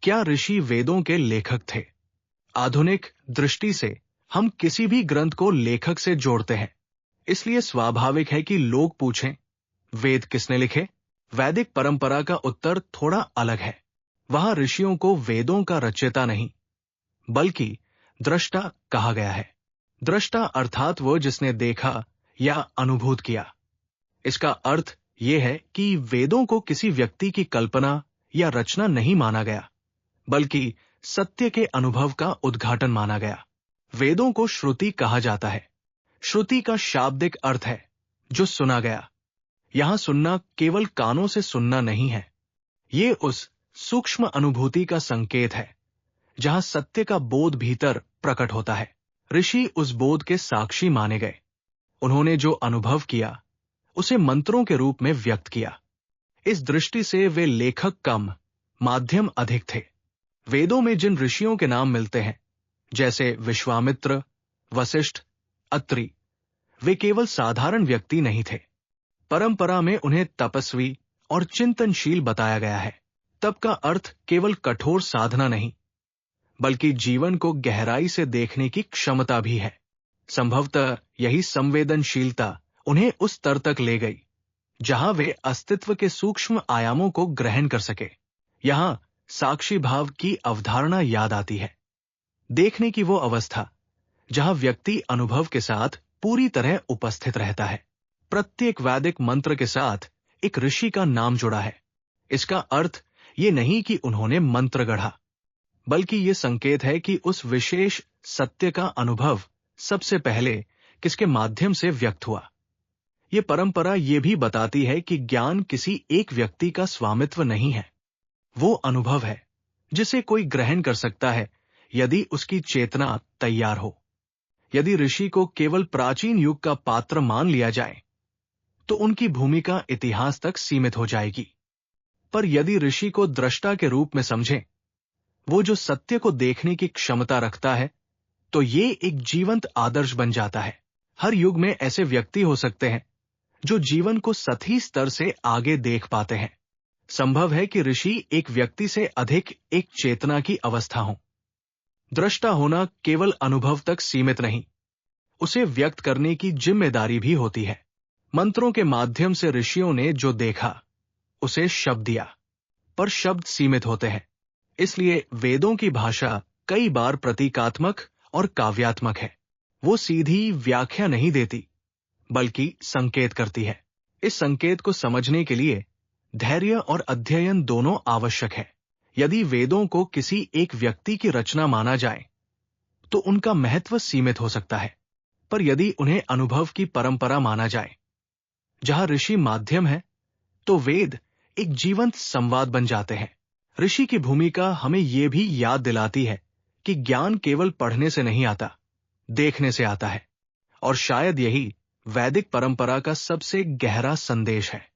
क्या ऋषि वेदों के लेखक थे? आधुनिक दृष्टि से हम किसी भी ग्रंथ को लेखक से जोड़ते हैं, इसलिए स्वाभाविक है कि लोग पूछें, वेद किसने लिखे? वैदिक परंपरा का उत्तर थोड़ा अलग है। वहां ऋषियों को वेदों का रचयिता नहीं, बल्कि दृष्टा कहा गया है। दृष्टा अर्थात वो जिसने देखा या अनुभूत किया। इसका अर्थ यह है कि वेदों को किसी व्यक्ति की कल्पना या रचना नहीं माना गया, बल्कि सत्य के अनुभव का उद्घाटन माना गया। वेदों को श्रुति कहा जाता है। श्रुति का शाब्दिक अर्थ है जो सुना गया। यहां सुनना केवल कानों से सुनना नहीं है, ये उस सूक्ष्म अनुभूति का संकेत है जहां सत्य का बोध भीतर प्रकट होता है। ऋषि उस बोध के साक्षी माने गए। उन्होंने जो अनुभव किया उसे मंत्रों के रूप में व्यक्त किया। इस दृष्टि से वे लेखक कम, माध्यम अधिक थे। वेदों में जिन ऋषियों के नाम मिलते हैं, जैसे विश्वामित्र, वशिष्ठ, अत्रि, वे केवल साधारण व्यक्ति नहीं थे। परंपरा में उन्हें तपस्वी और चिंतनशील बताया गया है। तप का अर्थ केवल कठोर साधना नहीं, बल्कि जीवन को गहराई से देखने की क्षमता भी है। संभवतः यही संवेदनशीलता उन्हें उस स्तर तक ले गई जहां वे अस्तित्व के सूक्ष्म आयामों को ग्रहण कर सके। यहां साक्षी भाव की अवधारणा याद आती है। देखने की वो अवस्था जहां व्यक्ति अनुभव के साथ पूरी तरह उपस्थित रहता है। प्रत्येक वैदिक मंत्र के साथ एक ऋषि का नाम जुड़ा है। इसका अर्थ ये नहीं कि उन्होंने मंत्र गढ़ा, बल्कि ये संकेत है कि उस विशेष सत्य का अनुभव सबसे पहले किसके माध्यम से व्यक्त हुआ। ये परंपरा ये भी बताती है कि ज्ञान किसी एक व्यक्ति का स्वामित्व नहीं है। वो अनुभव है जिसे कोई ग्रहण कर सकता है यदि उसकी चेतना तैयार हो। यदि ऋषि को केवल प्राचीन युग का पात्र मान लिया जाए तो उनकी भूमिका इतिहास तक सीमित हो जाएगी। पर यदि ऋषि को दृष्टा के रूप में समझें, वो जो सत्य को देखने की क्षमता रखता है, तो ये एक जीवंत आदर्श बन जाता है। हर युग में ऐसे व्यक्ति हो सकते हैं जो जीवन को सतही स्तर से आगे देख पाते हैं। संभव है कि ऋषि एक व्यक्ति से अधिक एक चेतना की अवस्था हो। दृष्टा होना केवल अनुभव तक सीमित नहीं, उसे व्यक्त करने की जिम्मेदारी भी होती है। मंत्रों के माध्यम से ऋषियों ने जो देखा उसे शब्द दिया, पर शब्द सीमित होते हैं। इसलिए वेदों की भाषा कई बार प्रतीकात्मक और काव्यात्मक है। वो सीधी व्याख्या नहीं देती, बल्कि संकेत करती है। इस संकेत को समझने के लिए धैर्य और अध्ययन दोनों आवश्यक है। यदि वेदों को किसी एक व्यक्ति की रचना माना जाए तो उनका महत्व सीमित हो सकता है, पर यदि उन्हें अनुभव की परंपरा माना जाए जहां ऋषि माध्यम है, तो वेद एक जीवंत संवाद बन जाते हैं। ऋषि की भूमिका हमें यह भी याद दिलाती है कि ज्ञान केवल पढ़ने से नहीं आता, देखने से आता है। और शायद यही वैदिक परंपरा का सबसे गहरा संदेश है।